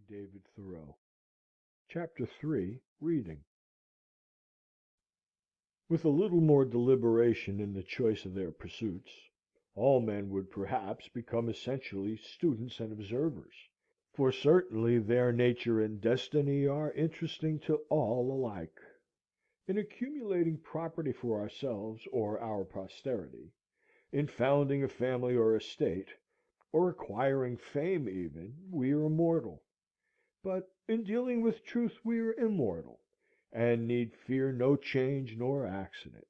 David Thoreau. Chapter III. Reading. With a little more deliberation in the choice of their pursuits, all men would perhaps become essentially students and observers, for certainly their nature and destiny are interesting to all alike. In accumulating property for ourselves or our posterity, in founding a family or estate, or acquiring fame even, we are mortal. But in dealing with truth we are immortal, and need fear no change nor accident.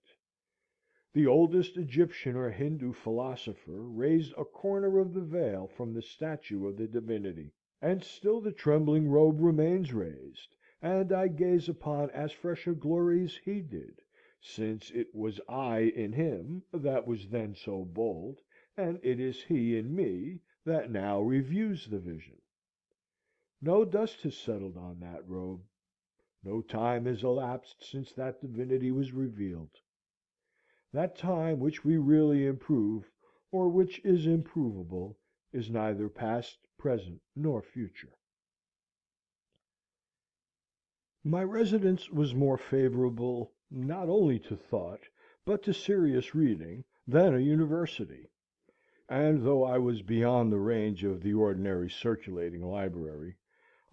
The oldest Egyptian or Hindoo philosopher raised a corner of the veil from the statue of the divinity, and still the trembling robe remains raised, and I gaze upon as fresh a glory as he did, since it was I in him that was then so bold, and it is he in me that now reviews the vision. No dust has settled on that robe. No time has elapsed since that divinity was revealed. That time which we really improve, or which is improvable, is neither past, present, nor future. My residence was more favorable, not only to thought, but to serious reading, than a university; and though I was beyond the range of the ordinary circulating library,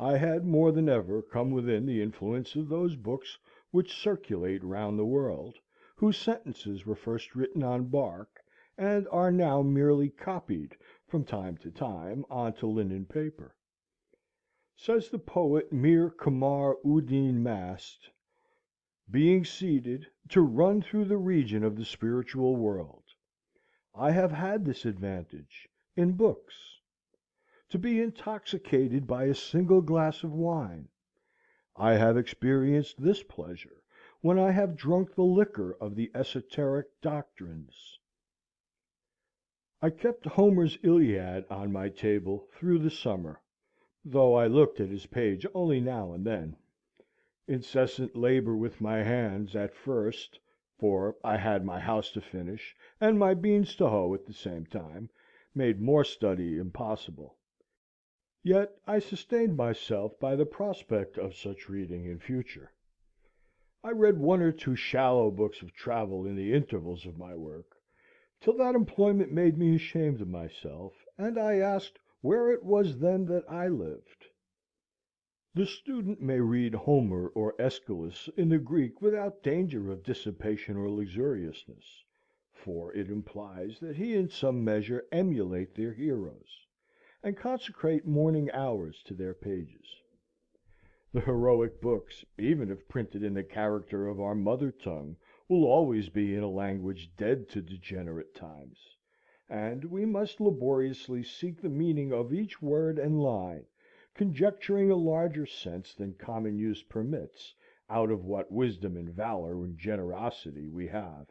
I had more than ever come within the influence of those books which circulate round the world, whose sentences were first written on bark, and are now merely copied from time to time on to linen paper. Says the poet Mir Kamar Uddin Mast, being seated, to run through the region of the spiritual world. I have had this advantage in books. To be intoxicated by a single glass of wine, I have experienced this pleasure when I have drunk the liquor of the esoteric doctrines. I kept Homer's Iliad on my table through the summer, though I looked at his page only now and then. Incessant labor with my hands at first, for I had my house to finish and my beans to hoe at the same time, made more study impossible. Yet I sustained myself by the prospect of such reading in future. I read one or two shallow books of travel in the intervals of my work, till that employment made me ashamed of myself, and I asked where it was then that I lived. The student may read Homer or Aeschylus in the Greek without danger of dissipation or luxuriousness, for it implies that he in some measure emulate their heroes, and consecrate morning hours to their pages. The heroic books, even if printed in the character of our mother tongue, will always be in a language dead to degenerate times, and we must laboriously seek the meaning of each word and line, conjecturing a larger sense than common use permits out of what wisdom and valor and generosity we have.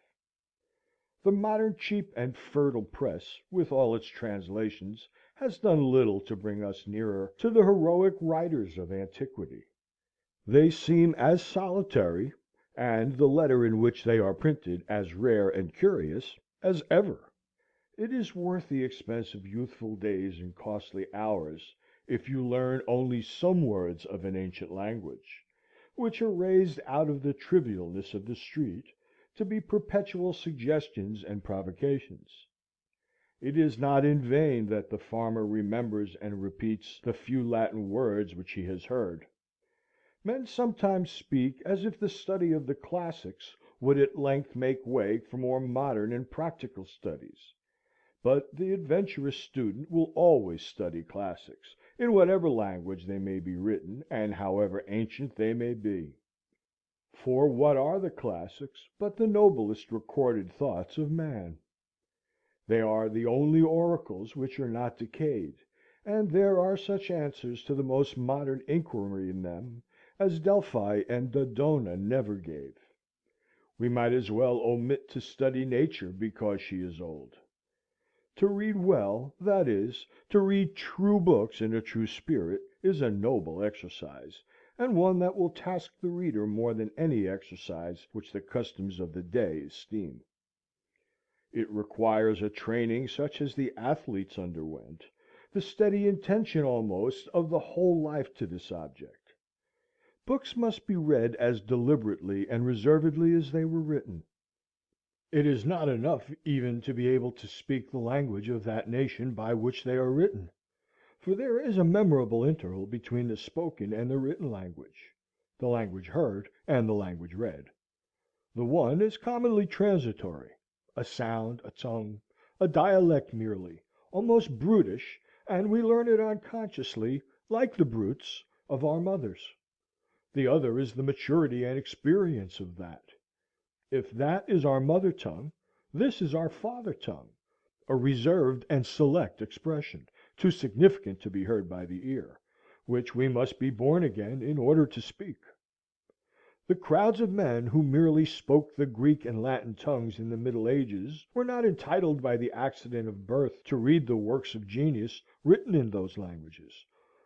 The modern cheap and fertile press, with all its translations, has done little to bring us nearer to the heroic writers of antiquity. They seem as solitary, and the letter in which they are printed as rare and curious, as ever. It is worth the expense of youthful days and costly hours if you learn only some words of an ancient language, which are raised out of the trivialness of the street, to be perpetual suggestions and provocations. It is not in vain that the farmer remembers and repeats the few Latin words which he has heard. Men sometimes speak as if the study of the classics would at length make way for more modern and practical studies; but the adventurous student will always study classics, in whatever language they may be written, and however ancient they may be. For what are the classics but the noblest recorded thoughts of man? They are the only oracles which are not decayed, and there are such answers to the most modern inquiry in them as Delphi and Dodona never gave. We might as well omit to study nature because she is old. To read well, that is, to read true books in a true spirit, is a noble exercise, and one that will task the reader more than any exercise which the customs of the day esteem. It requires a training such as the athletes underwent, the steady intention almost of the whole life to this object. Books must be read as deliberately and reservedly as they were written. It is not enough even to be able to speak the language of that nation by which they are written, for there is a memorable interval between the spoken and the written language, the language heard and the language read. The one is commonly transitory, a sound, a tongue, a dialect merely, almost brutish, and we learn it unconsciously, like the brutes, of our mothers. The other is the maturity and experience of that. If that is our mother tongue, this is our father tongue, a reserved and select expression, too significant to be heard by the ear, which we must be born again in order to speak. The crowds of men who merely spoke the Greek and Latin tongues in the Middle Ages were not entitled by the accident of birth to read the works of genius written in those languages,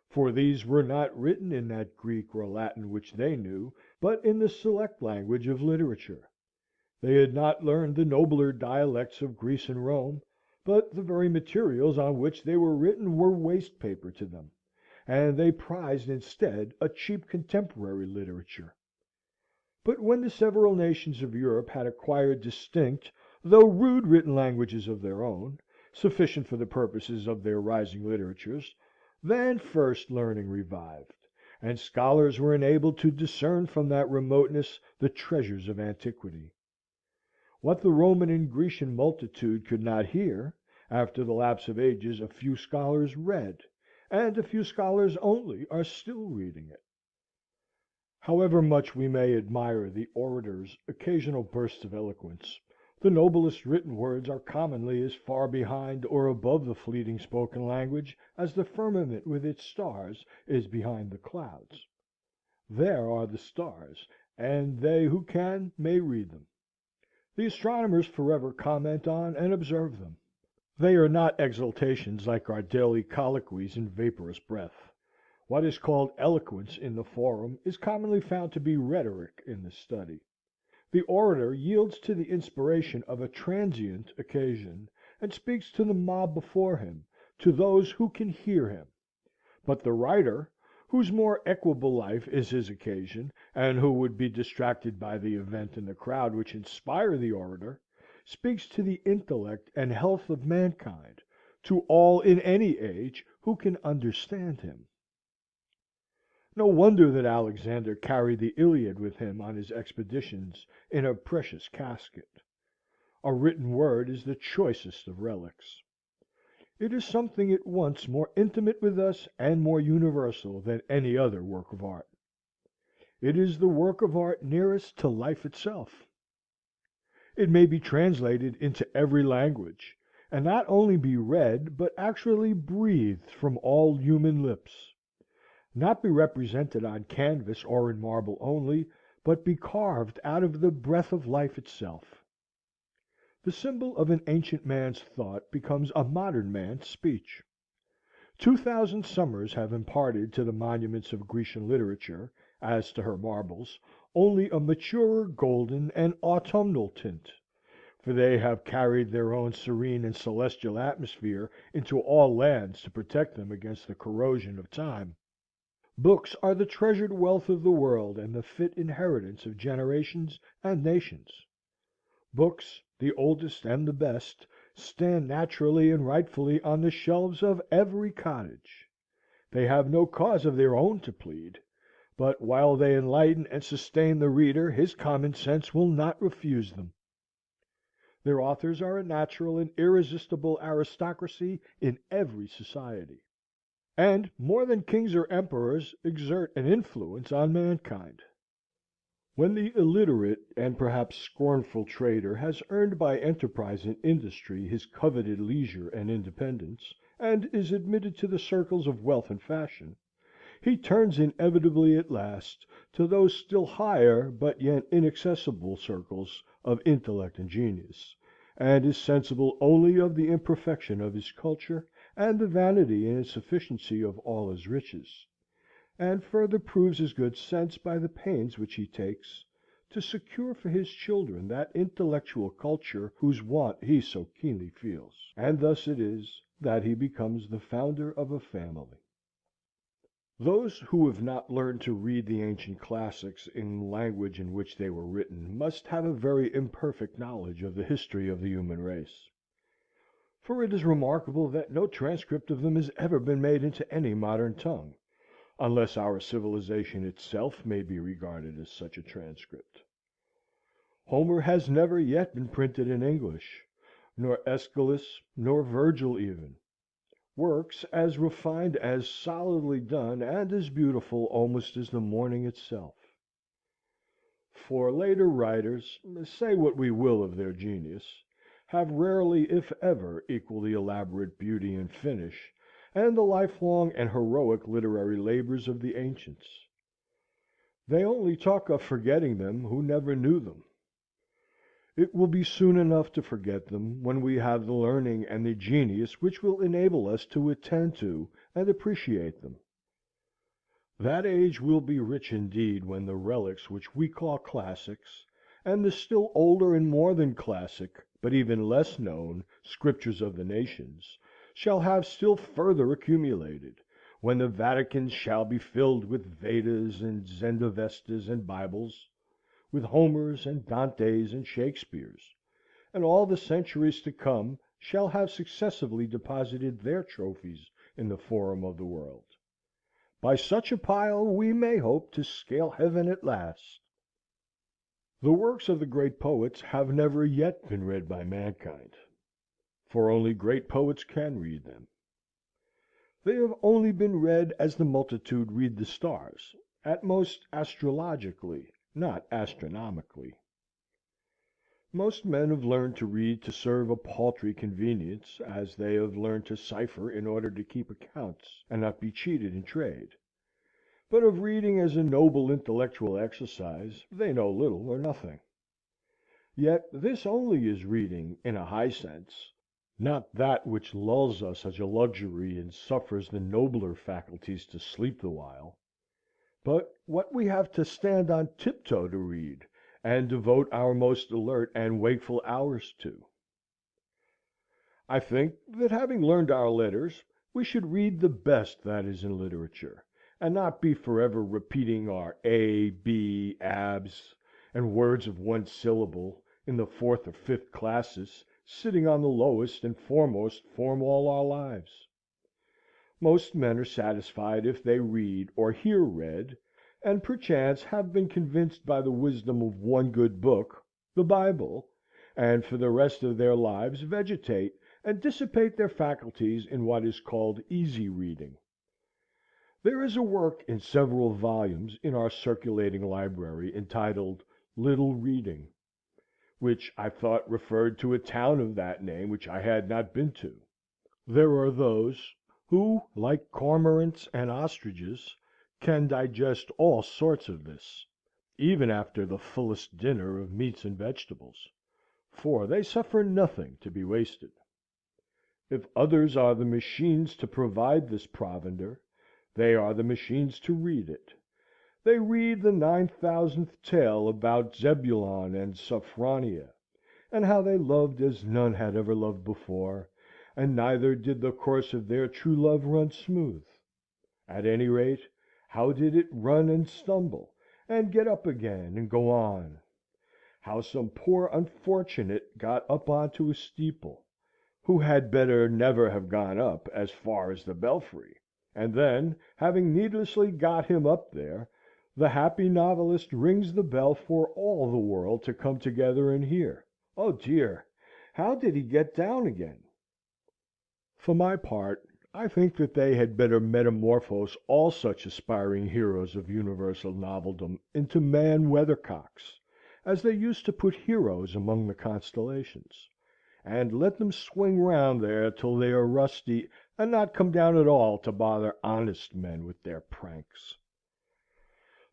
for these were not written in that Greek or Latin which they knew, but in the select language of literature. They had not learned the nobler dialects of Greece and Rome, but the very materials on which they were written were waste paper to them, and they prized instead a cheap contemporary literature. But when the several nations of Europe had acquired distinct, though rude written languages of their own, sufficient for the purposes of their rising literatures, then first learning revived, and scholars were enabled to discern from that remoteness the treasures of antiquity. What the Roman and Grecian multitude could not hear, after the lapse of ages a few scholars read, and a few scholars only are still reading it. However much we may admire the orator's occasional bursts of eloquence, the noblest written words are commonly as far behind or above the fleeting spoken language as the firmament with its stars is behind the clouds. There are the stars, and they who can may read them. The astronomers forever comment on and observe them. They are not exaltations like our daily colloquies in vaporous breath. What is called eloquence in the forum is commonly found to be rhetoric in the study. The orator yields to the inspiration of a transient occasion, and speaks to the mob before him, to those who can hear him. But the writer, whose more equable life is his occasion, and who would be distracted by the event and the crowd which inspire the orator, speaks to the intellect and health of mankind, to all in any age who can understand him. No wonder that Alexander carried the Iliad with him on his expeditions in a precious casket. A written word is the choicest of relics. It is something at once more intimate with us and more universal than any other work of art. It is the work of art nearest to life itself. It may be translated into every language, and not only be read, but actually breathed from all human lips. Not be represented on canvas or in marble only, but be carved out of the breath of life itself. The symbol of an ancient man's thought becomes a modern man's speech. 2000 summers have imparted to the monuments of Grecian literature, as to her marbles, only a maturer golden and autumnal tint, for they have carried their own serene and celestial atmosphere into all lands to protect them against the corrosion of time. Books are the treasured wealth of the world and the fit inheritance of generations and nations. Books, the oldest and the best, stand naturally and rightfully on the shelves of every cottage. They have no cause of their own to plead, but while they enlighten and sustain the reader his common sense will not refuse them. Their authors are a natural and irresistible aristocracy in every society, and, more than kings or emperors, exert an influence on mankind. When the illiterate and perhaps scornful trader has earned by enterprise and industry his coveted leisure and independence, and is admitted to the circles of wealth and fashion, he turns inevitably at last to those still higher but yet inaccessible circles of intellect and genius, and is sensible only of the imperfection of his culture and the vanity and insufficiency of all his riches, and further proves his good sense by the pains which he takes to secure for his children that intellectual culture whose want he so keenly feels. And thus it is that he becomes the founder of a family. Those who have not learned to read the ancient classics in language in which they were written must have a very imperfect knowledge of the history of the human race. For it is remarkable that no transcript of them has ever been made into any modern tongue, unless our civilization itself may be regarded as such a transcript. Homer has never yet been printed in English, nor Aeschylus, nor Virgil even, works as refined, as solidly done, and as beautiful almost as the morning itself. For later writers, say what we will of their genius, have rarely, if ever, equaled the elaborate beauty and finish, and the lifelong and heroic literary labors of the ancients. They only talk of forgetting them who never knew them. It will be soon enough to forget them, when we have the learning and the genius which will enable us to attend to and appreciate them. That age will be rich indeed when the relics which we call classics, and the still older and more than classic, but even less known, Scriptures of the nations, shall have still further accumulated, when the Vaticans shall be filled with Vedas and Zendavestas and Bibles, with Homers and Dantes and Shakespeares, and all the centuries to come shall have successively deposited their trophies in the forum of the world. By such a pile we may hope to scale heaven at last. The works of the great poets have never yet been read by mankind, for only great poets can read them. They have only been read as the multitude read the stars, at most astrologically, not astronomically. Most men have learned to read to serve a paltry convenience, as they have learned to cipher in order to keep accounts and not be cheated in trade; but of reading as a noble intellectual exercise they know little or nothing. Yet this only is reading in a high sense, not that which lulls us as a luxury and suffers the nobler faculties to sleep the while, but what we have to stand on tiptoe to read, and devote our most alert and wakeful hours to. I think that, having learned our letters, we should read the best that is in literature, and not be forever repeating our A, B, abs, and words of one syllable, in the fourth or fifth classes, sitting on the lowest and foremost form all our lives. Most men are satisfied if they read or hear read, and perchance have been convinced by the wisdom of one good book, the Bible, and for the rest of their lives vegetate and dissipate their faculties in what is called easy reading. There is a work in several volumes in our circulating library entitled Little Reading, which I thought referred to a town of that name which I had not been to. There are those who, like cormorants and ostriches, can digest all sorts of this, even after the fullest dinner of meats and vegetables, for they suffer nothing to be wasted. If others are the machines to provide this provender, they are the machines to read it. They read the 9,000th tale about Zebulon and Sophronia, and how they loved as none had ever loved before, and neither did the course of their true love run smooth. At any rate, how did it run and stumble, and get up again and go on? How some poor unfortunate got up onto a steeple, who had better never have gone up as far as the belfry, and then, having needlessly got him up there, the happy novelist rings the bell for all the world to come together and hear. Oh dear! How did he get down again? For my part, I think that they had better metamorphose all such aspiring heroes of universal noveldom into man weathercocks, as they used to put heroes among the constellations, and let them swing round there till they are rusty, and not come down at all to bother honest men with their pranks.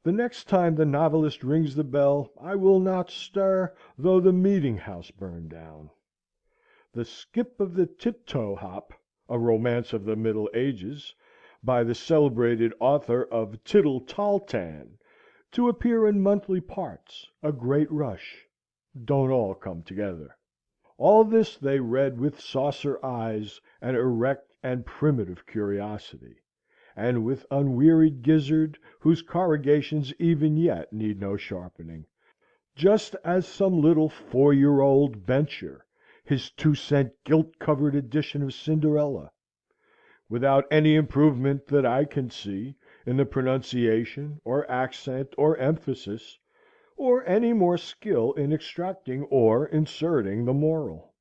The next time the novelist rings the bell, I will not stir, though the meeting-house burn down. The Skip of the Tiptoe Hop, a romance of the Middle Ages, by the celebrated author of Tittle Taltan, to appear in monthly parts, a great rush, don't all come together. All this they read with saucer eyes and erect and primitive curiosity, and with unwearied gizzard whose corrugations even yet need no sharpening, just as some little 4-year-old Bencher his 2-cent gilt-covered edition of Cinderella, without any improvement that I can see in the pronunciation, or accent, or emphasis, or any more skill in extracting or inserting the moral.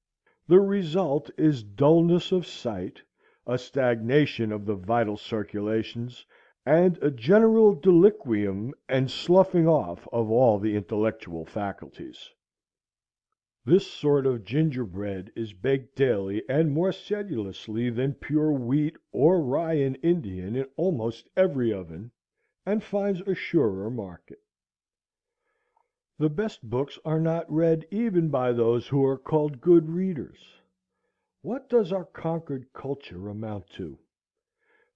The result is dullness of sight, a stagnation of the vital circulations, and a general deliquium and sloughing off of all the intellectual faculties. This sort of gingerbread is baked daily and more sedulously than pure wheat or rye and Indian in almost every oven, and finds a surer market. The best books are not read even by those who are called good readers. What does our conquered culture amount to?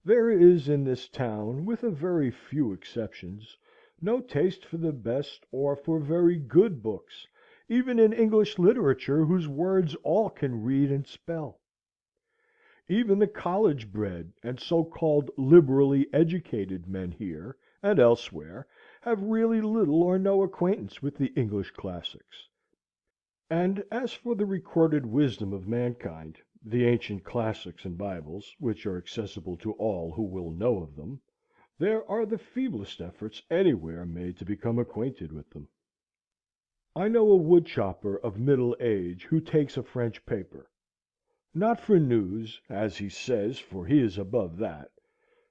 There is in this town, with a very few exceptions, no taste for the best or for very good books, even in English literature whose words all can read and spell. Even the college-bred and so-called liberally educated men here and elsewhere have really little or no acquaintance with the English classics. And as for the recorded wisdom of mankind, the ancient classics and Bibles, which are accessible to all who will know of them, there are the feeblest efforts anywhere made to become acquainted with them. I know a woodchopper of middle age who takes a French paper, not for news, as he says, for he is above that,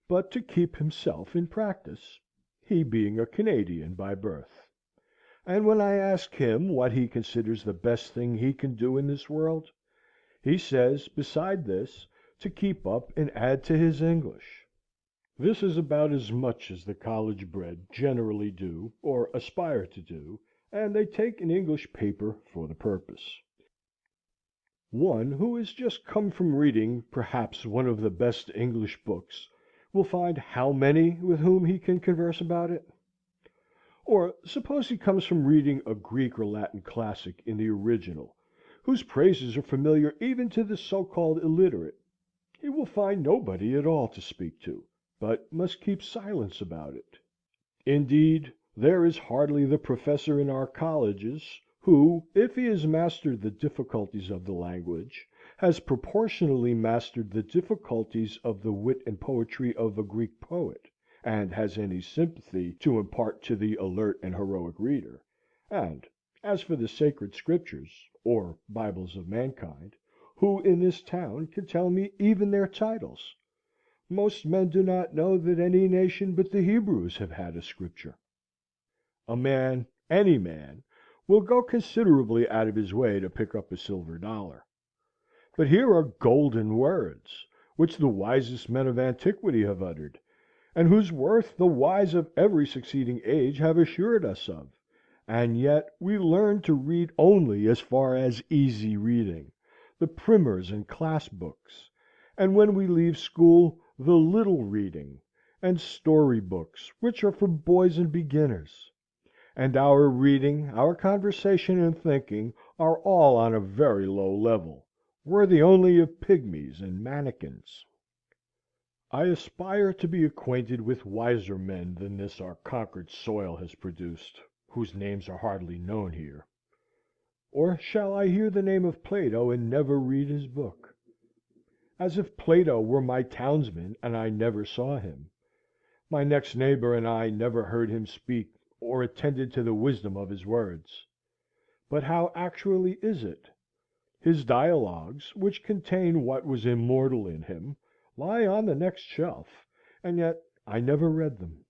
but to keep himself in practice, he being a Canadian by birth. And when I ask him what he considers the best thing he can do in this world, he says, beside this, to keep up and add to his English. This is about as much as the college-bred generally do, or aspire to do, and they take an English paper for the purpose. One who has just come from reading perhaps one of the best English books will find how many with whom he can converse about it? Or suppose he comes from reading a Greek or Latin classic in the original, whose praises are familiar even to the so-called illiterate, he will find nobody at all to speak to, but must keep silence about it. Indeed, there is hardly the professor in our colleges who, if he has mastered the difficulties of the language, has proportionally mastered the difficulties of the wit and poetry of a Greek poet, and has any sympathy to impart to the alert and heroic reader; and as for the sacred Scriptures, or Bibles of mankind, who in this town can tell me even their titles? Most men do not know that any nation but the Hebrews have had a Scripture. A man, any man, will go considerably out of his way to pick up a silver dollar. But here are golden words, which the wisest men of antiquity have uttered, and whose worth the wise of every succeeding age have assured us of, and yet we learn to read only as far as easy reading, the primers and class books, and when we leave school, the little reading, and story books, which are for boys and beginners. And our reading, our conversation and thinking are all on a very low level, worthy only of pygmies and mannikins. I aspire to be acquainted with wiser men than this our conquered soil has produced, whose names are hardly known here. Or shall I hear the name of Plato and never read his book? As if Plato were my townsman and I never saw him, my next neighbor and I never heard him speak or attended to the wisdom of his words. But how actually is it? His dialogues, which contain what was immortal in him, lie on the next shelf, and yet I never read them.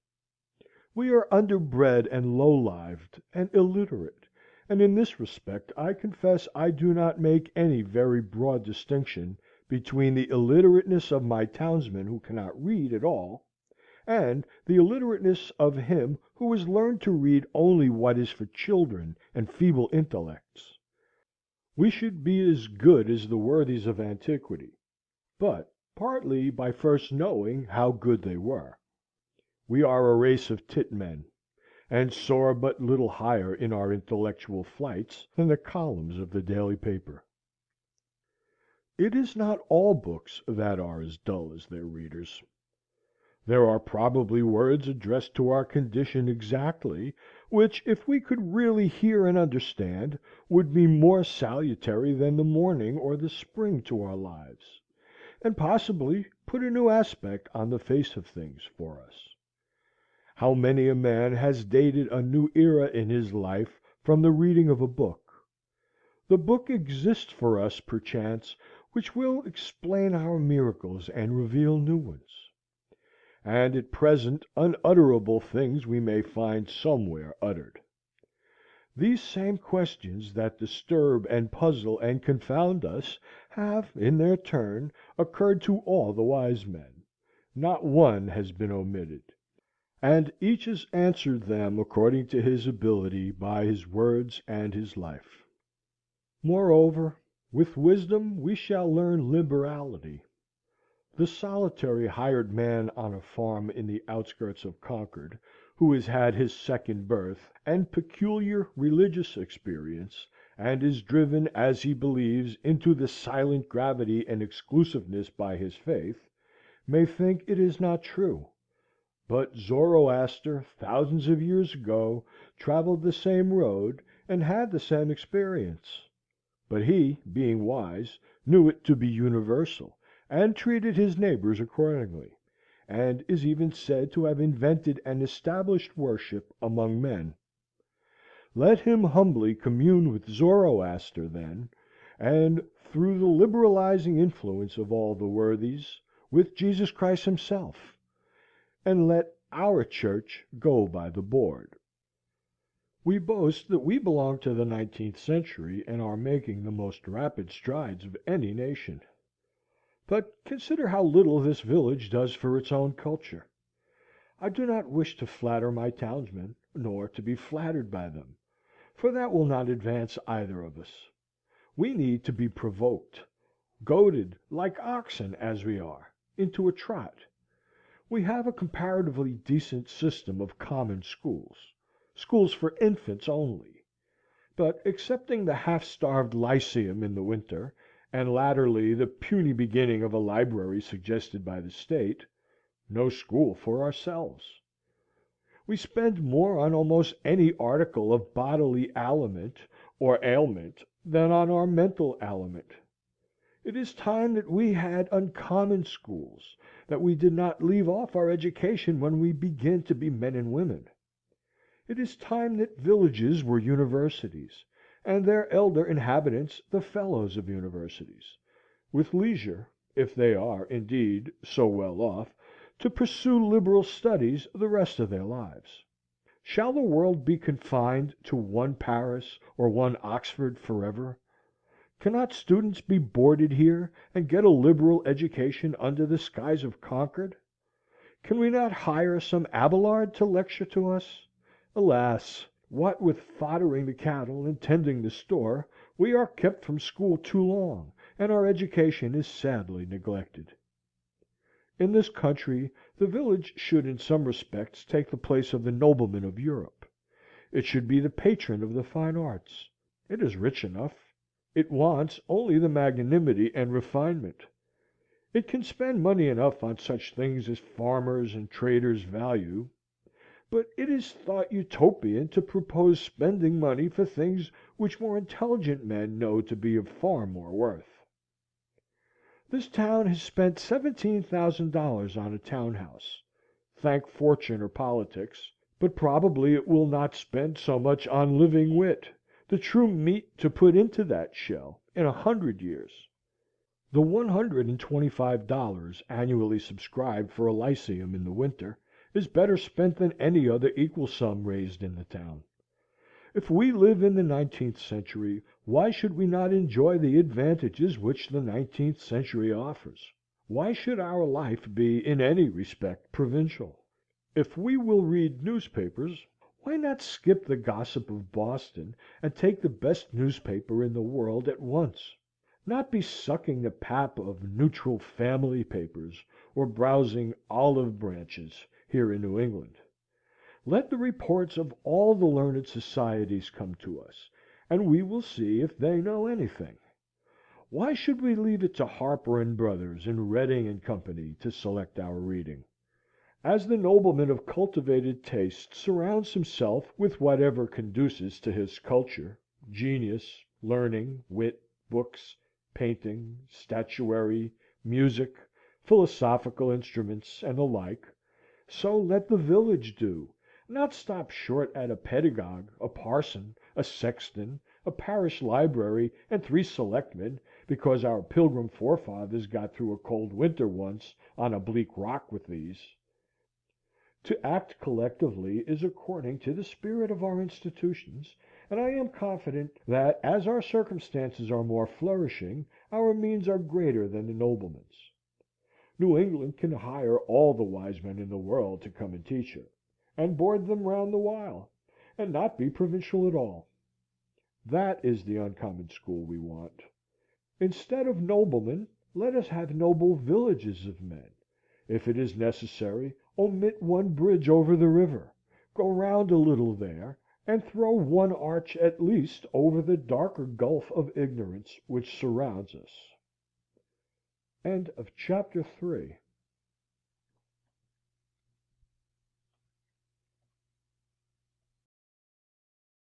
We are underbred and low-lived and illiterate, and in this respect I confess I do not make any very broad distinction between the illiterateness of my townsman who cannot read at all, and the illiterateness of him who has learned to read only what is for children and feeble intellects. We should be as good as the worthies of antiquity, but partly by first knowing how good they were. We are a race of tit-men, and soar but little higher in our intellectual flights than the columns of the daily paper. It is not all books that are as dull as their readers. There are probably words addressed to our condition exactly, which, if we could really hear and understand, would be more salutary than the morning or the spring to our lives, and possibly put a new aspect on the face of things for us. How many a man has dated a new era in his life from the reading of a book! The book exists for us, perchance, which will explain our miracles and reveal new ones. And at present unutterable things we may find somewhere uttered. These same questions that disturb and puzzle and confound us have, in their turn, occurred to all the wise men. Not one has been omitted, and each has answered them according to his ability by his words and his life. Moreover, with wisdom we shall learn liberality. The solitary hired man on a farm in the outskirts of Concord, who has had his second birth and peculiar religious experience, and is driven, as he believes, into the silent gravity and exclusiveness by his faith, may think it is not true; but Zoroaster, thousands of years ago, travelled the same road, and had the same experience; but he, being wise, knew it to be universal, and treated his neighbors accordingly, and is even said to have invented and established worship among men. Let him humbly commune with Zoroaster, then, and, through the liberalizing influence of all the worthies, with Jesus Christ himself, and let our Church go by the board. We boast that we belong to the 19th century, and are making the most rapid strides of any nation. But consider how little this village does for its own culture. I do not wish to flatter my townsmen, nor to be flattered by them, for that will not advance either of us. We need to be provoked, goaded, like oxen as we are, into a trot. We have a comparatively decent system of common schools for infants only; but, excepting the half–starved lyceum in the winter, and latterly the puny beginning of a library suggested by the State, no school for ourselves. We spend more on almost any article of bodily aliment or ailment than on our mental aliment. It is time that we had uncommon schools, that we did not leave off our education when we begin to be men and women. It is time that villages were universities, and their elder inhabitants the fellows of universities, with leisure, if they are, indeed, so well off, to pursue liberal studies the rest of their lives. Shall the world be confined to one Paris or one Oxford forever? Cannot students be boarded here, and get a liberal education under the skies of Concord? Can we not hire some Abelard to lecture to us? Alas! what with foddering the cattle and tending the store, we are kept from school too long, and our education is sadly neglected. In this country the village should in some respects take the place of the nobleman of Europe. It should be the patron of the fine arts. It is rich enough. It wants only the magnanimity and refinement. It can spend money enough on such things as farmers and traders value; but it is thought Utopian to propose spending money for things which more intelligent men know to be of far more worth. This town has spent $17,000 on a town house, thank fortune or politics, but probably it will not spend so much on living wit, the true meat to put into that shell, in 100 years. The $125 annually subscribed for a lyceum in the winter is better spent than any other equal sum raised in the town. If we live in the 19th century, why should we not enjoy the advantages which the 19th century offers? Why should our life be in any respect provincial? If we will read newspapers, why not skip the gossip of Boston, and take the best newspaper in the world at once? Not be sucking the pap of neutral family papers, or browsing olive branches here in New England. Let the reports of all the learned societies come to us, and we will see if they know anything. Why should we leave it to Harper and Brothers and Redding and Company to select our reading? As the nobleman of cultivated taste surrounds himself with whatever conduces to his culture, genius, learning, wit, books, painting, statuary, music, philosophical instruments, and the like, so let the village do, not stop short at a pedagogue, a parson, a sexton, a parish library, and 3 selectmen, because our Pilgrim forefathers got through a cold winter once on a bleak rock with these. To act collectively is according to the spirit of our institutions, and I am confident that, as our circumstances are more flourishing, our means are greater than the nobleman's. New England can hire all the wise men in the world to come and teach her, and board them round the while, and not be provincial at all. That is the uncommon school we want. Instead of noblemen, let us have noble villages of men. If it is necessary, omit one bridge over the river, go round a little there, and throw one arch at least over the darker gulf of ignorance which surrounds us. CHAPTER IV.